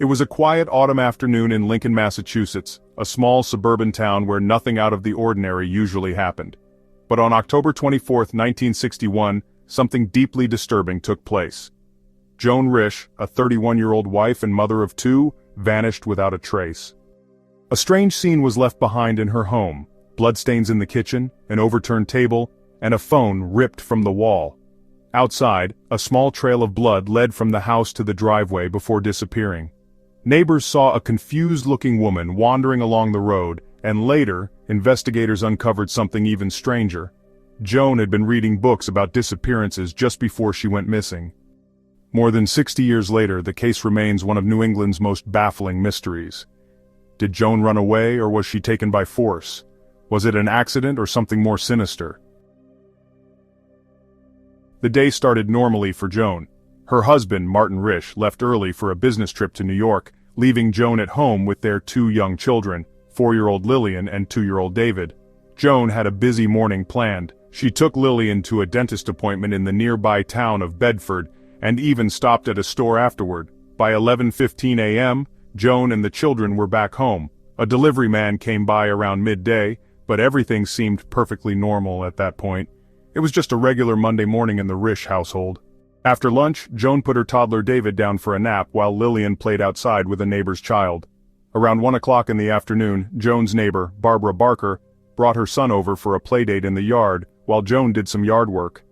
It was a quiet autumn afternoon in Lincoln, Massachusetts, a small suburban town where nothing out of the ordinary usually happened. But on October 24, 1961, something deeply disturbing took place. Joan Risch, a 31-year-old wife and mother of two, vanished without a trace. A strange scene was left behind in her home: bloodstains in the kitchen, an overturned table, and a phone ripped from the wall. Outside, a small trail of blood led from the house to the driveway before disappearing. Neighbors saw a confused-looking woman wandering along the road, and later, investigators uncovered something even stranger. Joan had been reading books about disappearances just before she went missing. More than 60 years later, the case remains one of New England's most baffling mysteries. Did Joan run away, or was she taken by force? Was it an accident or something more sinister? The day started normally for Joan. Her husband, Martin Risch, left early for a business trip to New York, leaving Joan at home with their two young children, 4-year-old Lillian and 2-year-old David. Joan had a busy morning planned. She took Lillian to a dentist appointment in the nearby town of Bedford, and even stopped at a store afterward. By 11:15 a.m., Joan and the children were back home. A delivery man came by around midday, but everything seemed perfectly normal at that point. It was just a regular Monday morning in the Risch household. After lunch, Joan put her toddler David down for a nap while Lillian played outside with a neighbor's child. Around 1 o'clock in the afternoon, Joan's neighbor, Barbara Barker, brought her son over for a playdate in the yard while Joan did some yard work.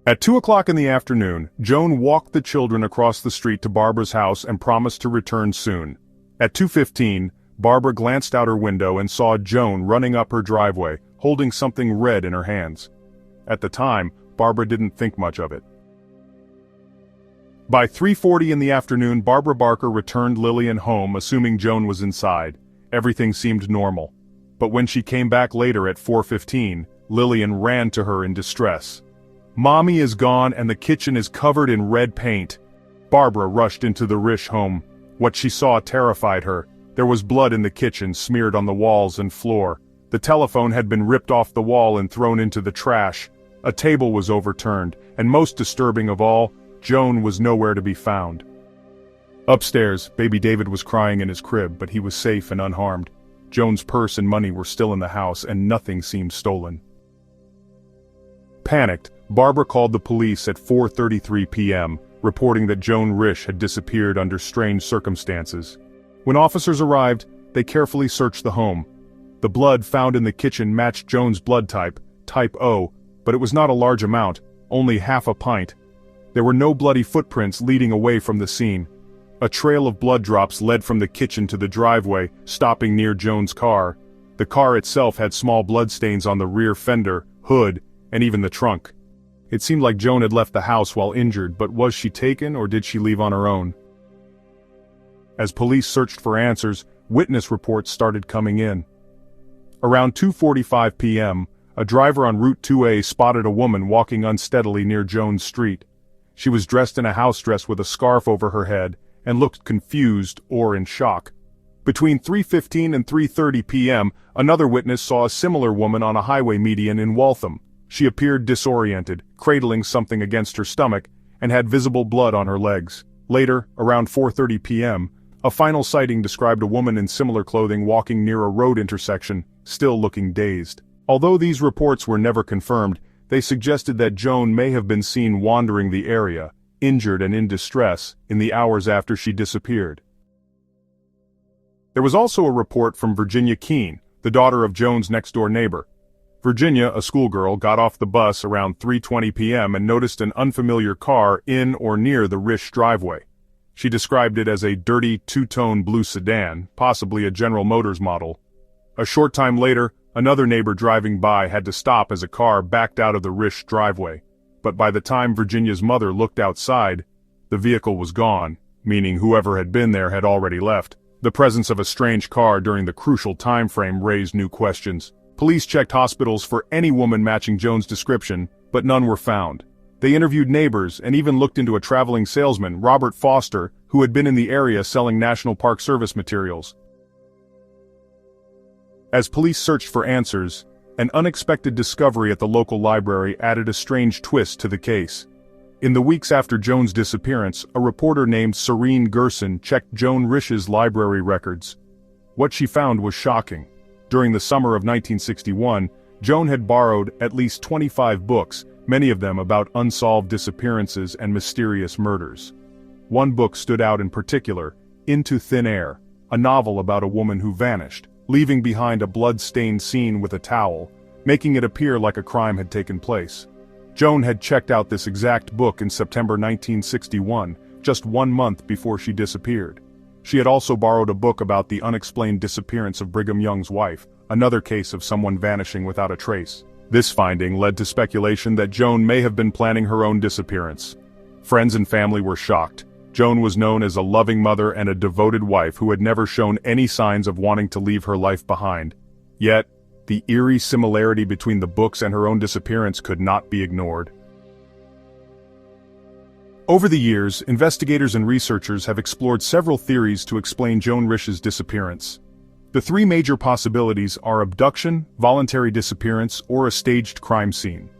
At 2 o'clock in the afternoon, Joan walked the children across the street to Barbara's house and promised to return soon. At 2:15, Barbara glanced out her window and saw Joan running up her driveway, holding something red in her hands. At the time, Barbara didn't think much of it. By 3:40 in the afternoon, Barbara Barker returned Lillian home, assuming Joan was inside. Everything seemed normal. But when she came back later at 4:15, Lillian ran to her in distress. "Mommy is gone and the kitchen is covered in red paint." Barbara rushed into the Risch home. What she saw terrified her. There was blood in the kitchen, smeared on the walls and floor. The telephone had been ripped off the wall and thrown into the trash. A table was overturned, and most disturbing of all, Joan was nowhere to be found. Upstairs, baby David was crying in his crib, but he was safe and unharmed. Joan's purse and money were still in the house, and nothing seemed stolen. Panicked, Barbara called the police at 4:33 p.m., reporting that Joan Risch had disappeared under strange circumstances. When officers arrived, they carefully searched the home. The blood found in the kitchen matched Joan's blood type, type O, but it was not a large amount, only half a pint. There were no bloody footprints leading away from the scene. A trail of blood drops led from the kitchen to the driveway, stopping near Joan's car. The car itself had small bloodstains on the rear fender, hood, and even the trunk. It seemed like Joan had left the house while injured, but was she taken or did she leave on her own? As police searched for answers, witness reports started coming in. Around 2:45 p.m., a driver on Route 2A spotted a woman walking unsteadily near Joan's street. She was dressed in a house dress with a scarf over her head, and looked confused or in shock. Between 3:15 and 3:30 p.m., another witness saw a similar woman on a highway median in Waltham. She appeared disoriented, cradling something against her stomach, and had visible blood on her legs. Later, around 4:30 p.m., a final sighting described a woman in similar clothing walking near a road intersection, still looking dazed. Although these reports were never confirmed, they suggested that Joan may have been seen wandering the area, injured and in distress, in the hours after she disappeared. There was also a report from Virginia Keene, the daughter of Joan's next-door neighbor. Virginia, a schoolgirl, got off the bus around 3:20 p.m. and noticed an unfamiliar car in or near the Risch driveway. She described it as a dirty two-tone blue sedan, possibly a General Motors model. A short time later, another neighbor driving by had to stop as a car backed out of the Risch driveway. But by the time Virginia's mother looked outside, the vehicle was gone, meaning whoever had been there had already left. The presence of a strange car during the crucial time frame raised new questions. Police checked hospitals for any woman matching Joan's description, but none were found. They interviewed neighbors and even looked into a traveling salesman, Robert Foster, who had been in the area selling National Park Service materials. As police searched for answers, an unexpected discovery at the local library added a strange twist to the case. In the weeks after Joan's disappearance, a reporter named Serene Gerson checked Joan Risch's library records. What she found was shocking. During the summer of 1961, Joan had borrowed at least 25 books, many of them about unsolved disappearances and mysterious murders. One book stood out in particular, Into Thin Air, a novel about a woman who vanished, leaving behind a blood-stained scene with a towel, making it appear like a crime had taken place. Joan had checked out this exact book in September 1961, just 1 month before she disappeared. She had also borrowed a book about the unexplained disappearance of Brigham Young's wife, another case of someone vanishing without a trace. This finding led to speculation that Joan may have been planning her own disappearance. Friends and family were shocked. Joan was known as a loving mother and a devoted wife who had never shown any signs of wanting to leave her life behind. Yet, the eerie similarity between the books and her own disappearance could not be ignored. Over the years, investigators and researchers have explored several theories to explain Joan Risch's disappearance. The three major possibilities are abduction, voluntary disappearance, or a staged crime scene.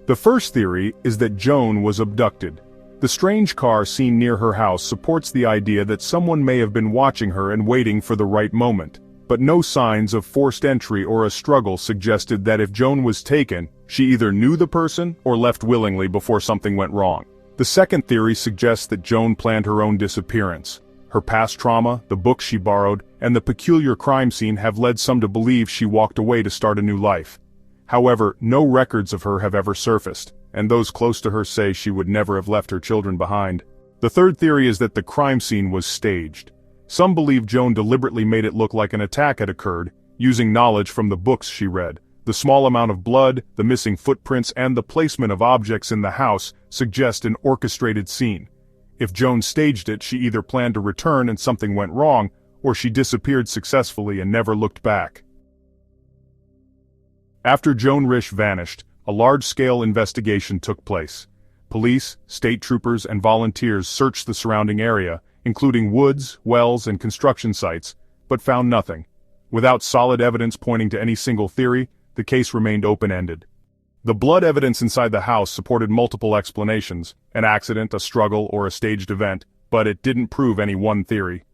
The first theory is that Joan was abducted. The strange car seen near her house supports the idea that someone may have been watching her and waiting for the right moment. But no signs of forced entry or a struggle suggested that if Joan was taken, she either knew the person or left willingly before something went wrong. The second theory suggests that Joan planned her own disappearance. Her past trauma, the books she borrowed, and the peculiar crime scene have led some to believe she walked away to start a new life. However, no records of her have ever surfaced, and those close to her say she would never have left her children behind. The third theory is that the crime scene was staged. Some believe Joan deliberately made it look like an attack had occurred, using knowledge from the books she read. The small amount of blood, the missing footprints, and the placement of objects in the house suggest an orchestrated scene. If Joan staged it, she either planned to return and something went wrong, or she disappeared successfully and never looked back. After Joan Risch vanished, a large-scale investigation took place. Police, state troopers, and volunteers searched the surrounding area, including woods, wells, and construction sites, but found nothing. Without solid evidence pointing to any single theory, the case remained open-ended. The blood evidence inside the house supported multiple explanations, an accident, a struggle, or a staged event, but it didn't prove any one theory.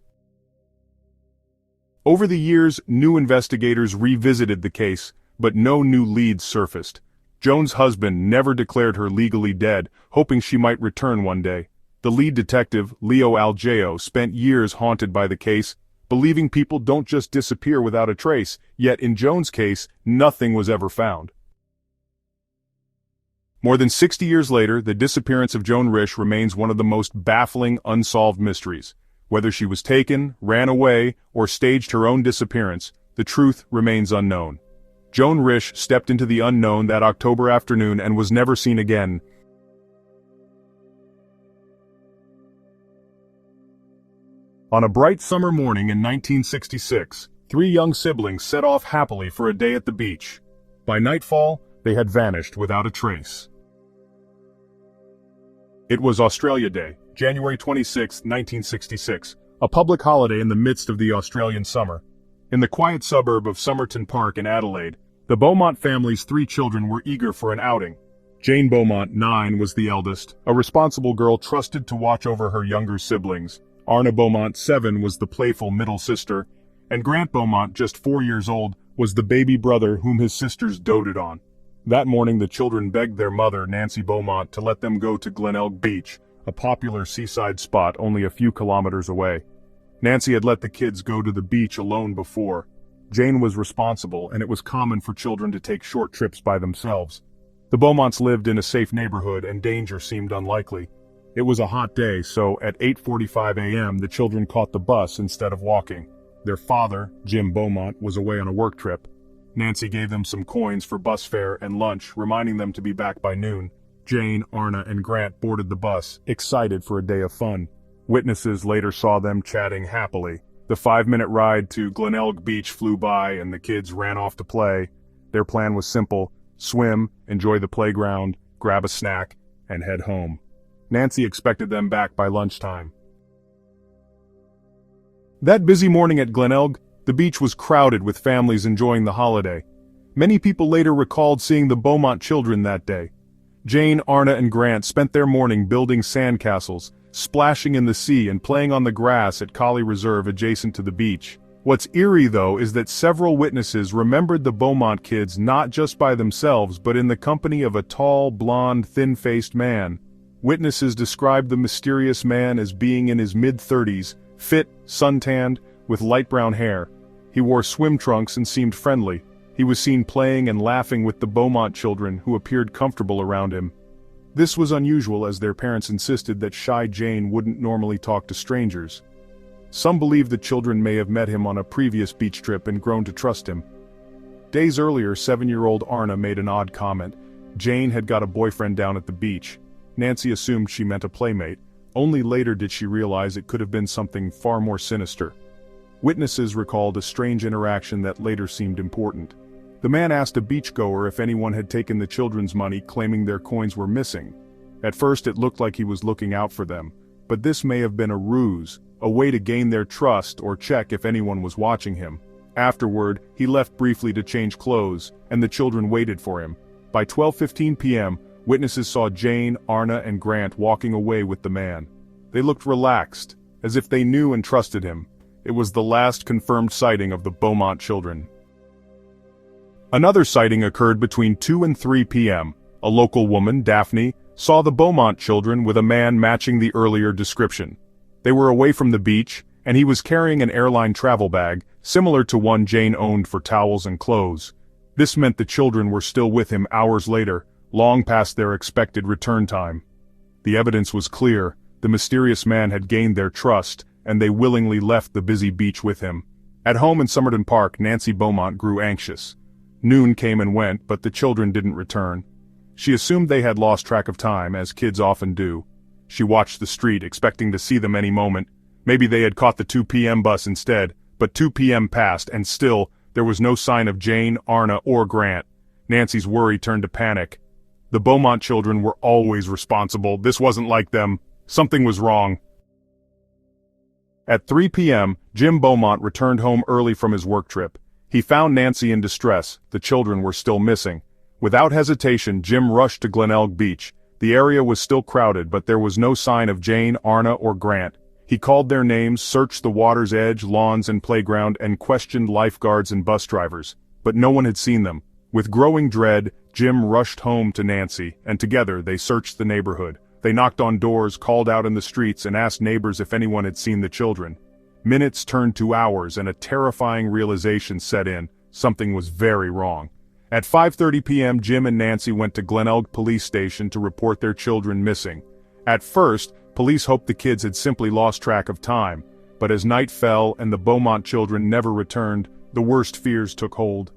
Over the years, new investigators revisited the case, but no new leads surfaced. Joan's husband never declared her legally dead, hoping she might return one day. The lead detective, Leo Algeo, spent years haunted by the case, believing people don't just disappear without a trace, yet in Joan's case, nothing was ever found. More than 60 years later, the disappearance of Joan Risch remains one of the most baffling unsolved mysteries. Whether she was taken, ran away, or staged her own disappearance, the truth remains unknown. Joan Risch stepped into the unknown that October afternoon and was never seen again. On a bright summer morning in 1966, 3 young siblings set off happily for a day at the beach. By nightfall, they had vanished without a trace. It was Australia Day, January 26, 1966, a public holiday in the midst of the Australian summer. In the quiet suburb of Somerton Park in Adelaide, the Beaumont family's 3 children were eager for an outing. Jane Beaumont, 9, was the eldest, a responsible girl trusted to watch over her younger siblings. Arnna Beaumont, 7, was the playful middle sister, and Grant Beaumont, just 4 years old, was the baby brother whom his sisters doted on. That morning the children begged their mother, Nancy Beaumont, to let them go to Glenelg Beach, a popular seaside spot only a few kilometers away. Nancy had let the kids go to the beach alone before. Jane was responsible, and it was common for children to take short trips by themselves. The Beaumonts lived in a safe neighborhood, and danger seemed unlikely. It was a hot day, so at 8:45 a.m. the children caught the bus instead of walking. Their father, Jim Beaumont, was away on a work trip. Nancy gave them some coins for bus fare and lunch, reminding them to be back by noon. Jane, Arnna, and Grant boarded the bus, excited for a day of fun. Witnesses later saw them chatting happily. The 5-minute ride to Glenelg Beach flew by and the kids ran off to play. Their plan was simple: swim, enjoy the playground, grab a snack, and head home. Nancy expected them back by lunchtime. That busy morning at Glenelg, the beach was crowded with families enjoying the holiday. Many people later recalled seeing the Beaumont children that day. Jane, Arnna, and Grant spent their morning building sandcastles, splashing in the sea and playing on the grass at Collie Reserve adjacent to the beach. What's eerie though is that several witnesses remembered the Beaumont kids not just by themselves but in the company of a tall, blonde, thin-faced man. Witnesses described the mysterious man as being in his mid-30s, fit, suntanned, with light brown hair. He wore swim trunks and seemed friendly. He was seen playing and laughing with the Beaumont children who appeared comfortable around him. This was unusual as their parents insisted that shy Jane wouldn't normally talk to strangers. Some believe the children may have met him on a previous beach trip and grown to trust him. Days earlier, 7-year-old Arnna made an odd comment. Jane had got a boyfriend down at the beach. Nancy assumed she meant a playmate. Only later did she realize it could have been something far more sinister. Witnesses recalled a strange interaction that later seemed important. The man asked a beachgoer if anyone had taken the children's money, claiming their coins were missing. At first it looked like he was looking out for them, but this may have been a ruse, a way to gain their trust or check if anyone was watching him. Afterward, he left briefly to change clothes, and the children waited for him. By 12:15 p.m., witnesses saw Jane, Arnna, and Grant walking away with the man. They looked relaxed, as if they knew and trusted him. It was the last confirmed sighting of the Beaumont children. Another sighting occurred between 2 and 3 p.m. A local woman, Daphne, saw the Beaumont children with a man matching the earlier description. They were away from the beach, and he was carrying an airline travel bag, similar to one Jane owned for towels and clothes. This meant the children were still with him hours later, long past their expected return time. The evidence was clear. The mysterious man had gained their trust, and they willingly left the busy beach with him. At home in Somerton Park, Nancy Beaumont grew anxious. Noon came and went, but the children didn't return. She assumed they had lost track of time, as kids often do. She watched the street, expecting to see them any moment. Maybe they had caught the 2 p.m. bus instead, but 2 p.m. passed, and still, there was no sign of Jane, Arnna, or Grant. Nancy's worry turned to panic. The Beaumont children were always responsible. This wasn't like them. Something was wrong. At 3 p.m., Jim Beaumont returned home early from his work trip. He found Nancy in distress. The children were still missing. Without hesitation, Jim rushed to Glenelg Beach. The area was still crowded, but there was no sign of Jane, Arnna, or Grant. He called their names, searched the water's edge, lawns and playground, and questioned lifeguards and bus drivers. But no one had seen them. With growing dread, Jim rushed home to Nancy, and together they searched the neighborhood. They knocked on doors, called out in the streets, and asked neighbors if anyone had seen the children. Minutes turned to hours, and a terrifying realization set in. Something was very wrong. At 5:30 p.m., Jim and Nancy went to Glenelg Police Station to report their children missing. At first, police hoped the kids had simply lost track of time, but as night fell and the Beaumont children never returned, the worst fears took hold.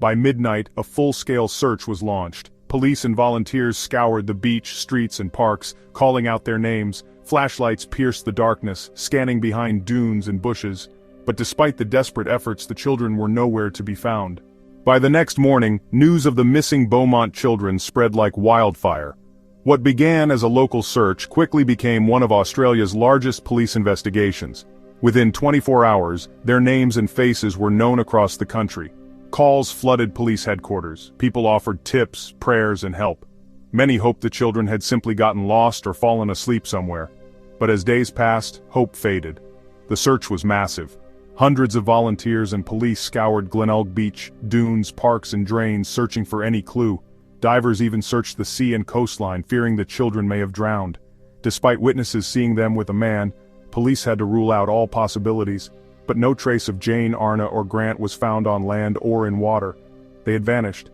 By midnight, a full-scale search was launched. Police and volunteers scoured the beach, streets, and parks, calling out their names. Flashlights pierced the darkness, scanning behind dunes and bushes. But despite the desperate efforts, the children were nowhere to be found. By the next morning, news of the missing Beaumont children spread like wildfire. What began as a local search quickly became one of Australia's largest police investigations. Within 24 hours, their names and faces were known across the country. Calls flooded police headquarters. People offered tips, prayers, and help. Many hoped the children had simply gotten lost or fallen asleep somewhere. But as days passed, hope faded. The search was massive. Hundreds of volunteers and police scoured Glenelg Beach, dunes, parks, and drains, searching for any clue. Divers even searched the sea and coastline, fearing the children may have drowned. Despite witnesses seeing them with a man, police had to rule out all possibilities. But no trace of Jane, Arnna, or Grant was found on land or in water. They had vanished.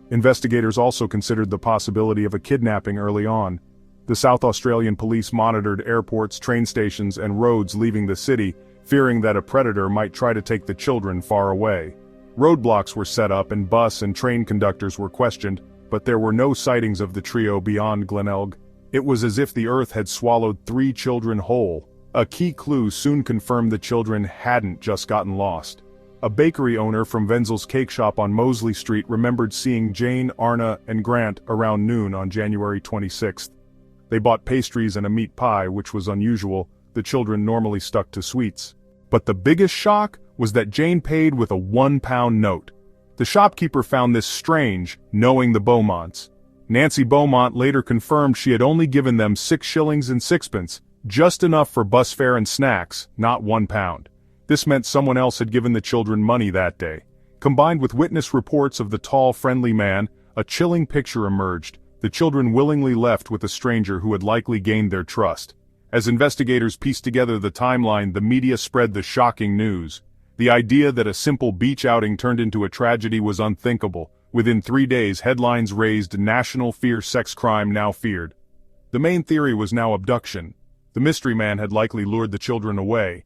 Investigators also considered the possibility of a kidnapping early on. The South Australian police monitored airports, train stations, and roads leaving the city, fearing that a predator might try to take the children far away. Roadblocks were set up and bus and train conductors were questioned, but there were no sightings of the trio beyond Glenelg. It was as if the earth had swallowed 3 children whole. A key clue soon confirmed the children hadn't just gotten lost. A bakery owner from Wenzel's Cake Shop on Mosley Street remembered seeing Jane, Arnna, and Grant around noon on January 26th. They bought pastries and a meat pie, which was unusual. The children normally stuck to sweets. But the biggest shock was that Jane paid with a £1 note. The shopkeeper found this strange, knowing the Beaumonts. Nancy Beaumont later confirmed she had only given them 6 shillings and sixpence, just enough for bus fare and snacks, not £1. This meant someone else had given the children money that day. Combined with witness reports of the tall, friendly man, a chilling picture emerged. The children willingly left with a stranger who had likely gained their trust. As investigators pieced together the timeline, the media spread the shocking news. The idea that a simple beach outing turned into a tragedy was unthinkable. Within 3 days, headlines raised national fear, sex crime now feared. The main theory was now abduction. The mystery man had likely lured the children away.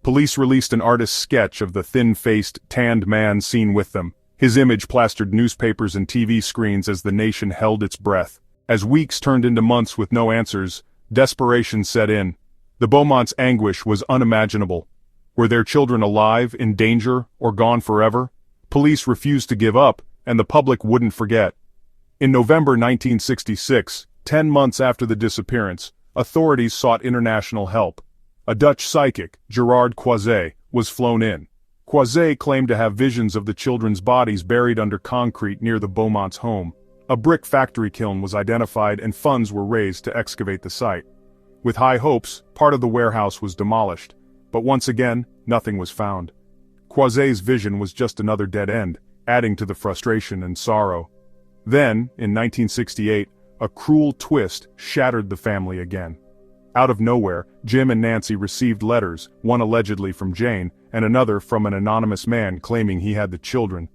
Police released an artist's sketch of the thin-faced, tanned man seen with them. His image plastered newspapers and TV screens as the nation held its breath. As weeks turned into months with no answers, desperation set in. The Beaumonts' anguish was unimaginable. Were their children alive, in danger, or gone forever? Police refused to give up, and the public wouldn't forget. In November 1966, 10 months after the disappearance, authorities sought international help. A Dutch psychic, Gerard Croiset, was flown in. Croiset claimed to have visions of the children's bodies buried under concrete near the Beaumonts' home. A brick factory kiln was identified and funds were raised to excavate the site. With high hopes, part of the warehouse was demolished. But once again, nothing was found. Croiset's vision was just another dead end, adding to the frustration and sorrow. Then, in 1968, a cruel twist shattered the family again. Out of nowhere, Jim and Nancy received letters, one allegedly from Jane, and another from an anonymous man claiming he had the children.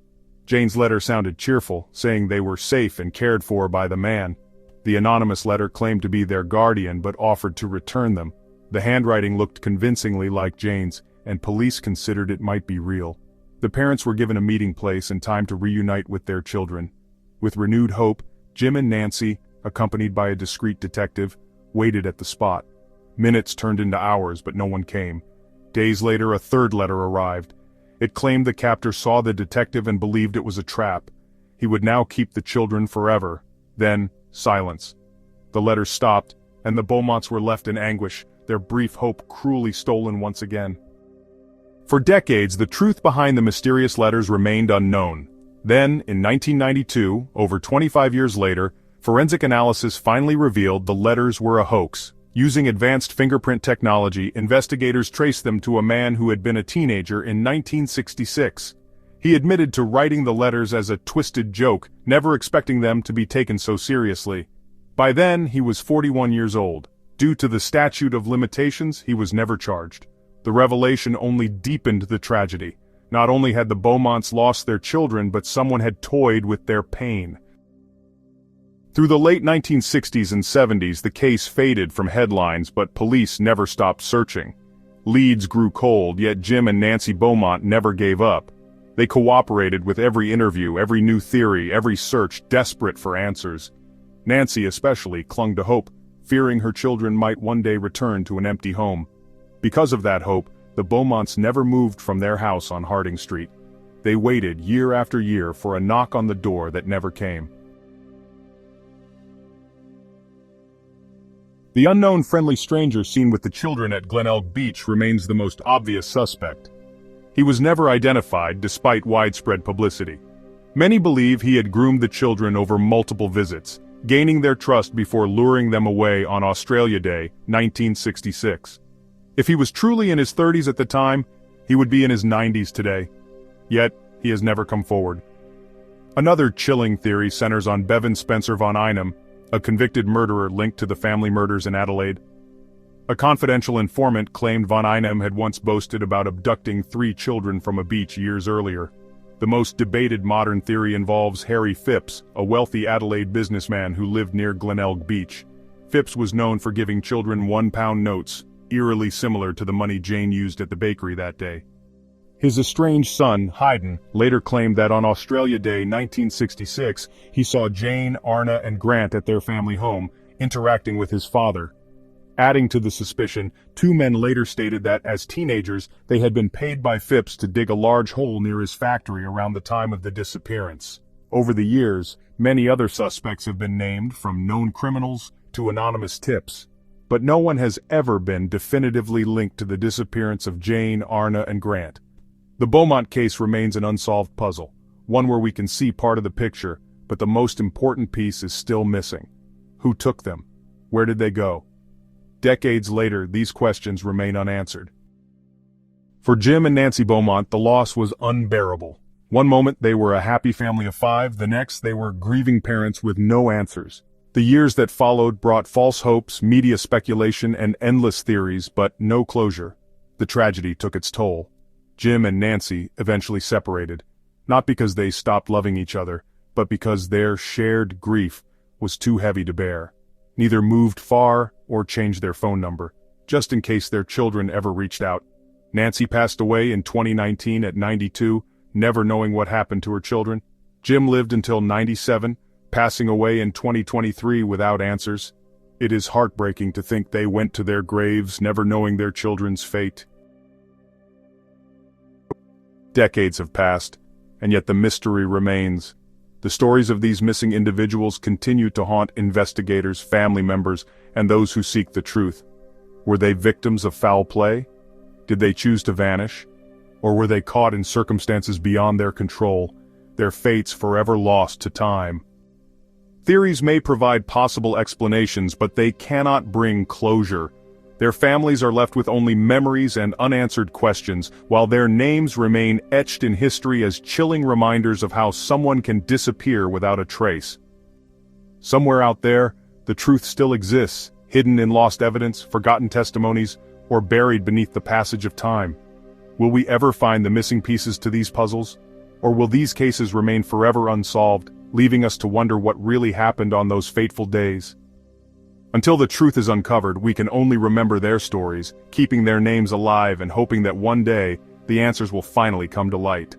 Jane's letter sounded cheerful, saying they were safe and cared for by the man. The anonymous letter claimed to be their guardian but offered to return them. The handwriting looked convincingly like Jane's, and police considered it might be real. The parents were given a meeting place and time to reunite with their children. With renewed hope, Jim and Nancy, accompanied by a discreet detective, waited at the spot. Minutes turned into hours, but no one came. Days later, a third letter arrived. It claimed the captor saw the detective and believed it was a trap. He would now keep the children forever. Then, silence. The letter stopped, and the Beaumonts were left in anguish, their brief hope cruelly stolen once again. For decades, the truth behind the mysterious letters remained unknown. Then, in 1992, over 25 years later, forensic analysis finally revealed the letters were a hoax. Using advanced fingerprint technology, investigators traced them to a man who had been a teenager in 1966. He admitted to writing the letters as a twisted joke, never expecting them to be taken so seriously. By then, he was 41 years old. Due to the statute of limitations, he was never charged. The revelation only deepened the tragedy. Not only had the Beaumonts lost their children, but someone had toyed with their pain. Through the late 1960s and 70s, the case faded from headlines, but police never stopped searching. Leads grew cold, yet Jim and Nancy Beaumont never gave up. They cooperated with every interview, every new theory, every search, desperate for answers. Nancy especially clung to hope, fearing her children might one day return to an empty home. Because of that hope, the Beaumonts never moved from their house on Harding Street. They waited year after year for a knock on the door that never came. The unknown friendly stranger seen with the children at Glenelg Beach remains the most obvious suspect. He was never identified despite widespread publicity. Many believe he had groomed the children over multiple visits, gaining their trust before luring them away on Australia Day, 1966. If he was truly in his 30s at the time, he would be in his 90s today. Yet, he has never come forward. Another chilling theory centers on Bevan Spencer von Einem, a convicted murderer linked to the family murders in Adelaide. A confidential informant claimed von Einem had once boasted about abducting 3 children from a beach years earlier. The most debated modern theory involves Harry Phipps, a wealthy Adelaide businessman who lived near Glenelg Beach. Phipps was known for giving children £1 notes, eerily similar to the money Jane used at the bakery that day. His estranged son, Hayden, later claimed that on Australia Day 1966, he saw Jane, Arnna, and Grant at their family home, interacting with his father. Adding to the suspicion, 2 men later stated that, as teenagers, they had been paid by Phipps to dig a large hole near his factory around the time of the disappearance. Over the years, many other suspects have been named, from known criminals to anonymous tips. But no one has ever been definitively linked to the disappearance of Jane, Arnna, and Grant. The Beaumont case remains an unsolved puzzle, one where we can see part of the picture, but the most important piece is still missing. Who took them? Where did they go? Decades later, these questions remain unanswered. For Jim and Nancy Beaumont, the loss was unbearable. One moment they were a happy family of 5, the next they were grieving parents with no answers. The years that followed brought false hopes, media speculation, and endless theories, but no closure. The tragedy took its toll. Jim and Nancy eventually separated, not because they stopped loving each other, but because their shared grief was too heavy to bear. Neither moved far or changed their phone number, just in case their children ever reached out. Nancy passed away in 2019 at 92, never knowing what happened to her children. Jim lived until 97, passing away in 2023 without answers. It is heartbreaking to think they went to their graves never knowing their children's fate. Decades have passed, and yet the mystery remains. The stories of these missing individuals continue to haunt investigators, family members, and those who seek the truth. Were they victims of foul play? Did they choose to vanish? Or were they caught in circumstances beyond their control, their fates forever lost to time? Theories may provide possible explanations, but they cannot bring closure. Their families are left with only memories and unanswered questions, while their names remain etched in history as chilling reminders of how someone can disappear without a trace. Somewhere out there, the truth still exists, hidden in lost evidence, forgotten testimonies, or buried beneath the passage of time. Will we ever find the missing pieces to these puzzles? Or will these cases remain forever unsolved, leaving us to wonder what really happened on those fateful days? Until the truth is uncovered, we can only remember their stories, keeping their names alive and hoping that one day, the answers will finally come to light.